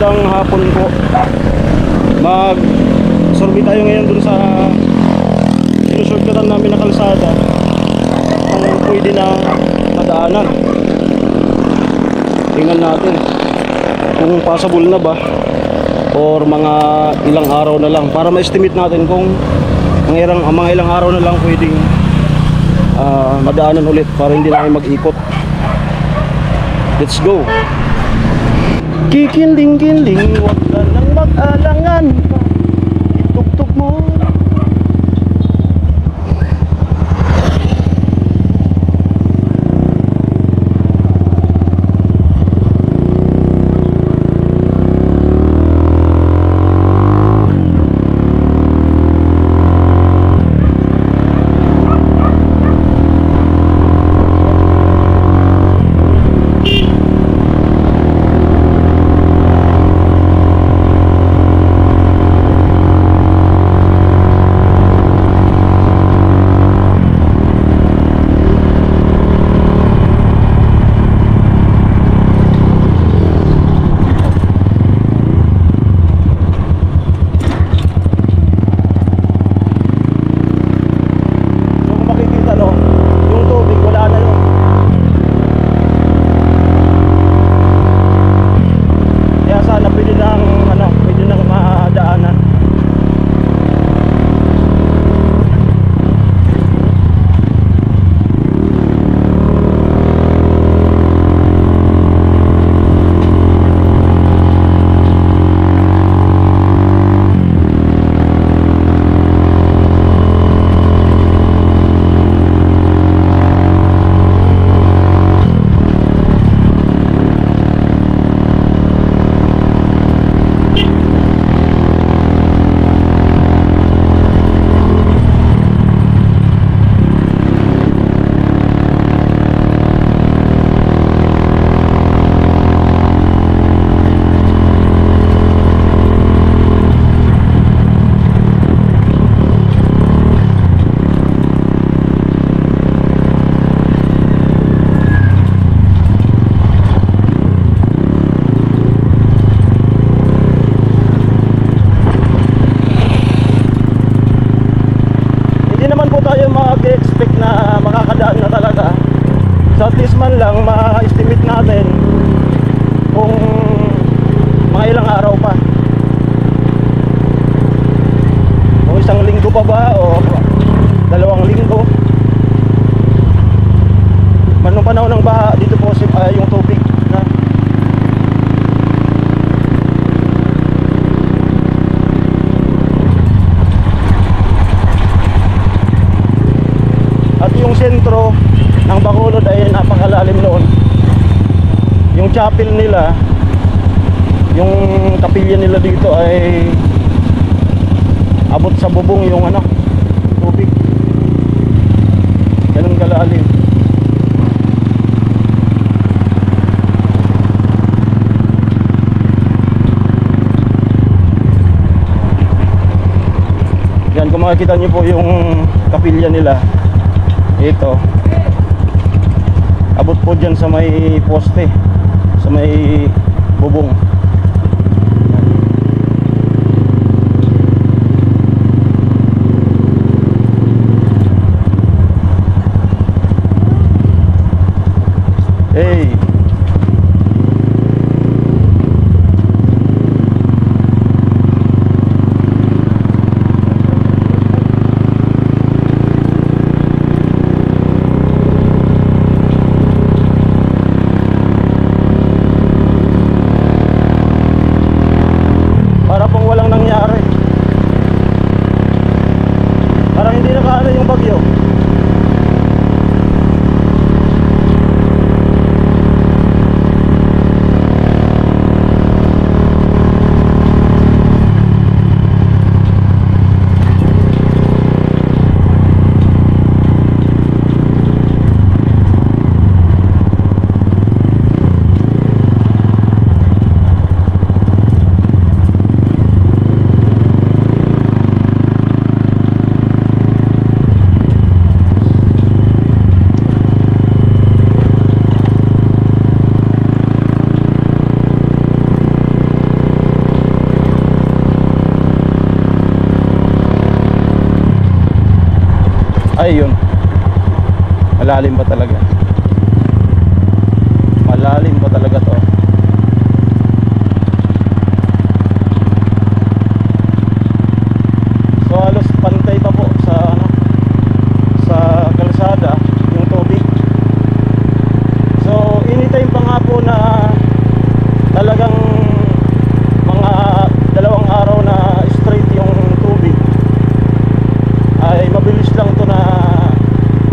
Magandang hapon po. Mag-survey tayo ngayon dun sa sinushortcutan namin na kalsada kung pwede na madaanan. Tingnan natin kung possible na ba or mga ilang araw na lang para ma-estimate natin kung mga ilang araw na lang pwedeng madaanan ulit para hindi na kayo mag-ikot. Let's go. Kikiling-kiling, wag ka nang mag-alangan, itugtog mo. Mag-expect na makakadaan na talaga. So at least man lang ma-estimate natin kung mga ilang araw pa, kung isang linggo pa ba o 2 linggo. Manong panahon ng baha dito po yung tubig na. Yung sentro ng Bacolod ay napakalalim noon. Yung chapel nila, yung kapilya nila dito ay abot sa bubong yung tubig. Ganun kalalim. Yan, kung makikita nyo po yung kapilya nila, ito abot po dyan sa may poste, sa may bubong. Hey, yung bagyo. Malalim pa talaga. Malalim pa talaga to. So halos pantay pa po sa ano, sa kalsada yung tubig. So anytime pa nga po na talagang mga 2 araw na straight yung tubig, ay mabilis lang to na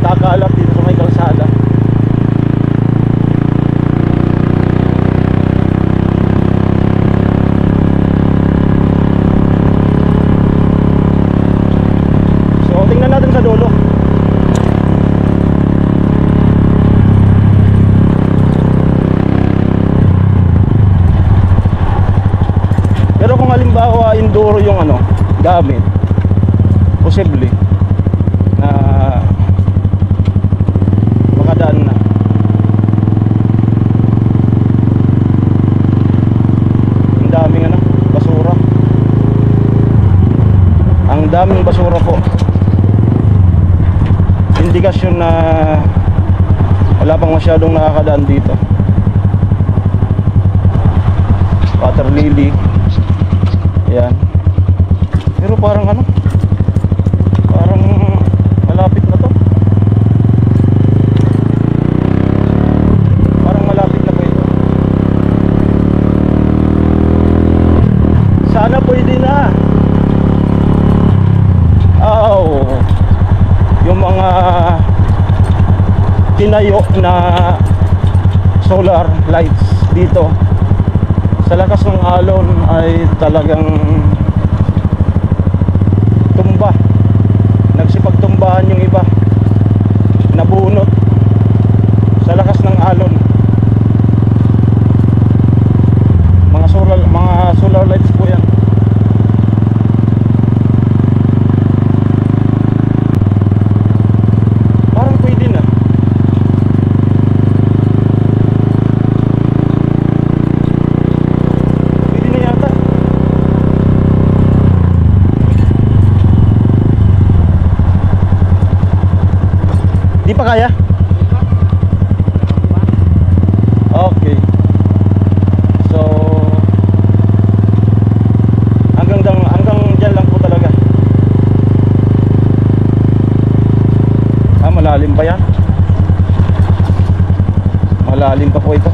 kakalat dito sa may kalsada. So tingnan natin sa dulo. Pero kung halimbawa enduro yung ano gamit, posible na makadaan na. Ang daming ano, basura. Ang daming basura po. Indikasyon na wala pang masyadong nakakadaan dito. Water lily. Yan. Pero parang ano, parang malapit na to. Parang malapit na po ito. Sana pwede na. Oh, yung mga tinayo na solar lights dito sa lakas ng alon ay talagang tumba. Nagsipagtumbahan yung iba, nabunot sa lakas ng alon. Mga solar lights po yan. Parang pwede na. Pwede na yata. Di pa kaya? Okay. So hanggang dyan lang po talaga. Malalim pa yan. Malalim pa po ito.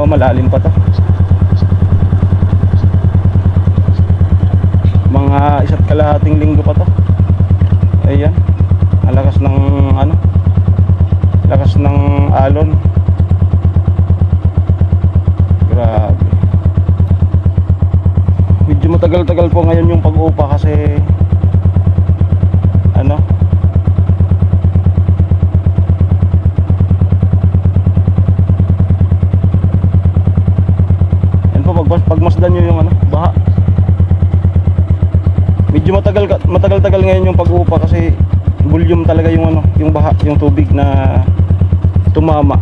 Malalim pa to. Mga 1.5 linggo pa to. Ayan, ang lakas ng ano, lakas ng alon. Grabe. Medyo matagal-tagal po ngayon yung pag-upa kasi ano, yan po, pagmasdan nyo yung ano, baha. Medyo matagal-tagal ngayon yung pag-uupa kasi volume talaga yung ano, yung baha, yung tubig na tumama.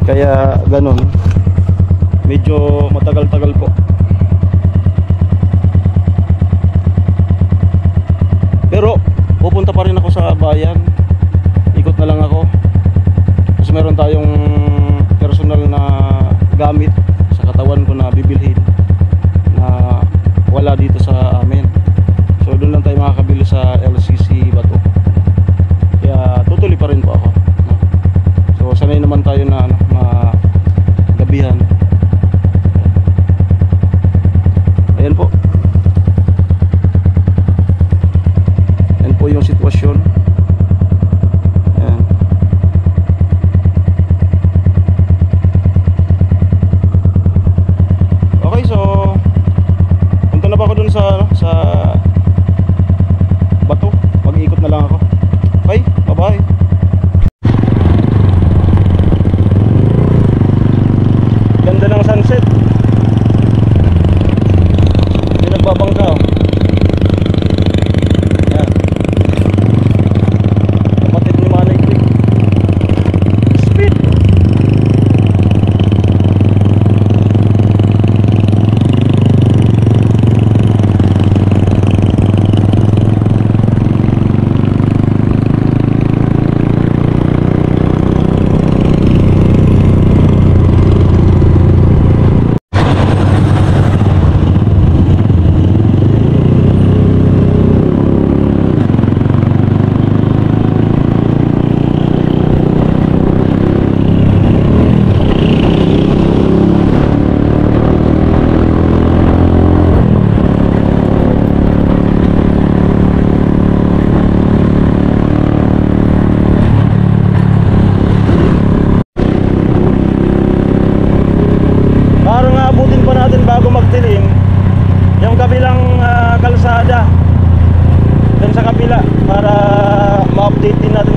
Kaya ganun. Medyo matagal-tagal po. Pero pupunta pa rin ako sa bayan. Ikot na lang ako. Kasi meron tayong personal na gamit sa katawan ko na bibilhin na wala dito sa amin. So doon lang tayo makakabili sa LCC Bato. Kaya tutuloy pa rin po ako. So sanay naman tayo na ano, magabihan. Ayan po. Ayan po yung sitwasyon. Ayan.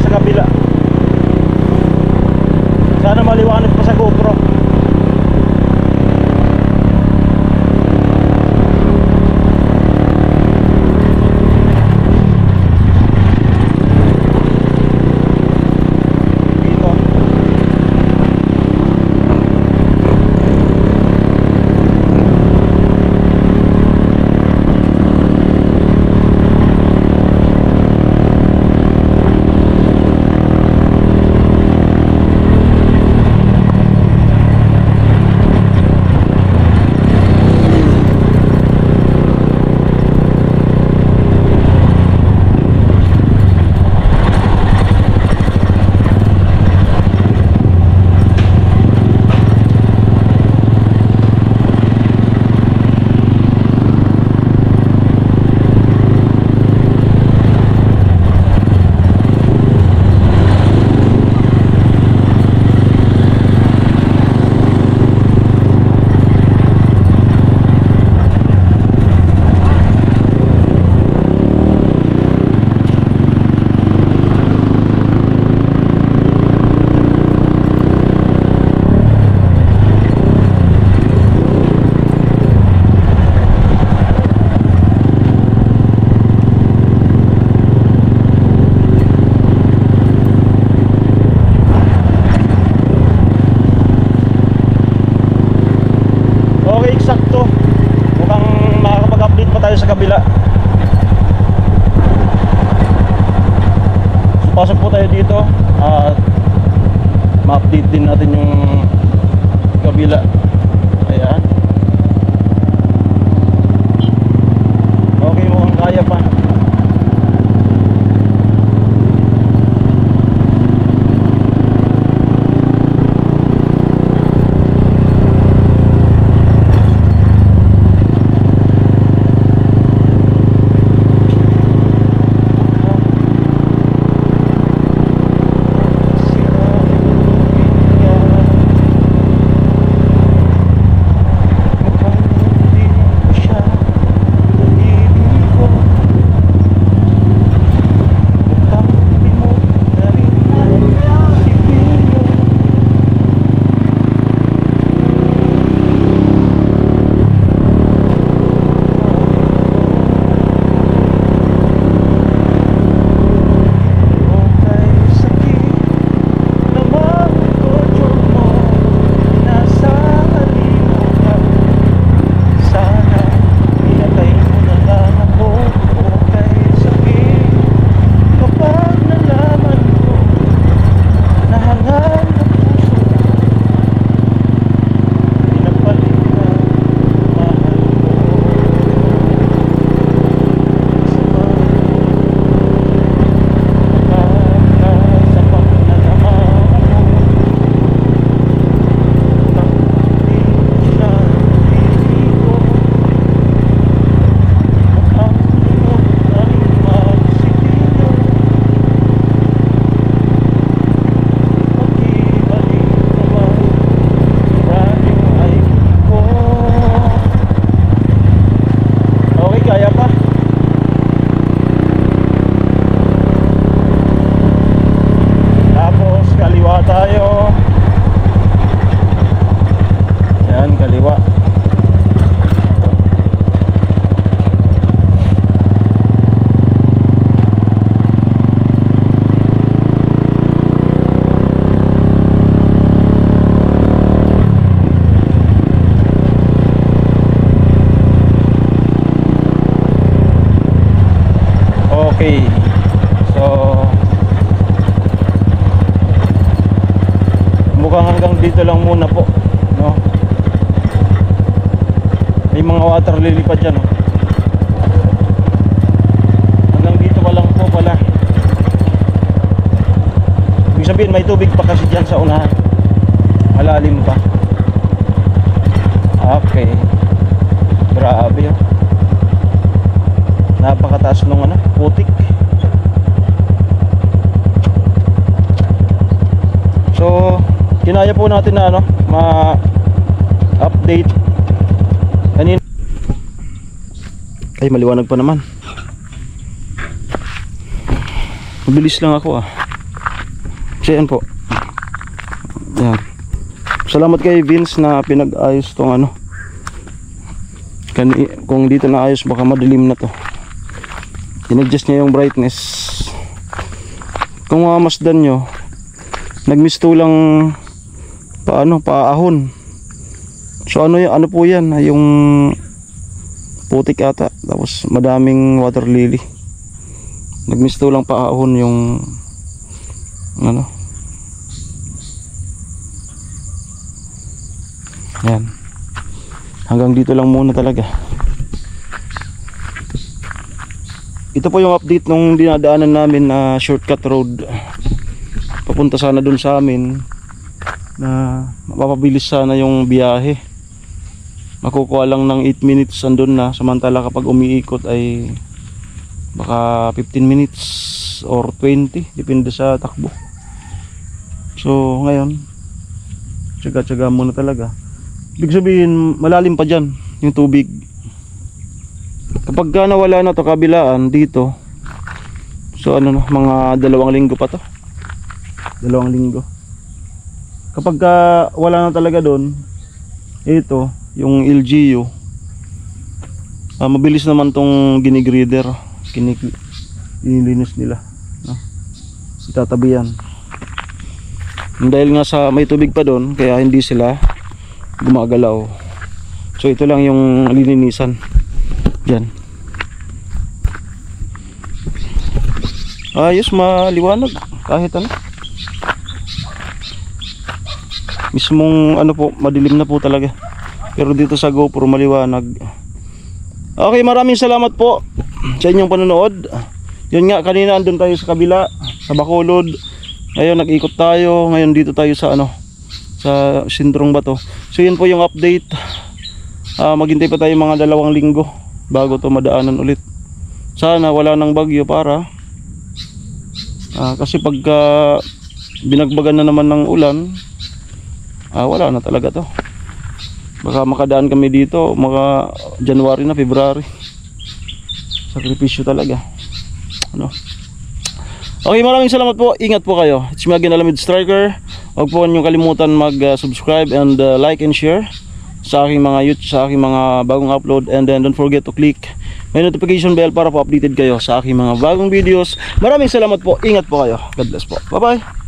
sa kabila. Sana maliwanag pa sa GoPro. Sa kabila. So, pasok po tayo dito at ma-update din natin yung kabila. Ayan. Okay, mukhang kaya pa. Okay. So mukhang hanggang dito lang muna po, no? May mga water lily pa dyan, no? Hanggang dito pa lang po pala. Ibig sabihin may tubig pa kasi dyan sa unahan. Malalim pa. Okay. Grabe, oh. Napakataas nung ano, putik. So, kinaya po natin na ano, ma-update. Kanina. Ay, maliwanag pa naman. Mabilis lang ako, ah. So yan po. Yan. Salamat kay Vince na pinag-ayos tong ano. Kung dito na ayos baka madilim na to. In-adjust niya yung brightness. Kung mamasdan nyo, nagmisto lang paahon. So ano po yan, yung putik ata, tapos madaming water lily. Nagmisto lang paahon yung ano. Yan. Hanggang dito lang muna talaga. Ito po yung update nung dinadaanan namin na shortcut road. Papunta sana dun sa amin na mapapabilis sana yung biyahe. Makukuha lang ng 8 minutes andun na, samantala kapag umiikot ay baka 15 minutes or 20, depende sa takbo. So ngayon tsaga-tsaga muna talaga. Ibig sabihin malalim pa dyan yung tubig. Kapag nawala na to kabilaan dito, so ano na, mga 2 linggo pa to. 2 linggo. Kapag wala na talaga doon, ito yung LGU, mabilis naman tong ginigrider, kinilinis nila, no? Itatabi yan. Dahil nga sa may tubig pa doon, kaya hindi sila gumagalaw. So ito lang yung lininisan dyan. Ayos, maliwanag kahit ano. Mismong ano po, madilim na po talaga. Pero dito sa GoPro maliwanag. Okay, maraming salamat po sa inyong panonood. Yun nga, kanina andun tayo sa kabila, sa Bacolod. Ngayon nag-ikot tayo. Ngayon dito tayo sa ano, sa Sintrong Bato. So yun po yung update. Maghintay pa tayo mga 2 linggo bago to madaanan ulit. Sana wala nang bagyo para kasi pagka binagbagan na naman ng ulan, wala na talaga to. Baka makadaan kami dito mga January na, February. Sakripisyo talaga, ano. Okay, maraming salamat po. Ingat po kayo. It's me again, Alamid Striker. Huwag po niyong kalimutan mag-subscribe and like and share sa aking mga bagong upload, and then don't forget to click may notification bell para po updated kayo sa aking mga bagong videos. Maraming salamat po. Ingat po kayo. God bless po. Bye bye.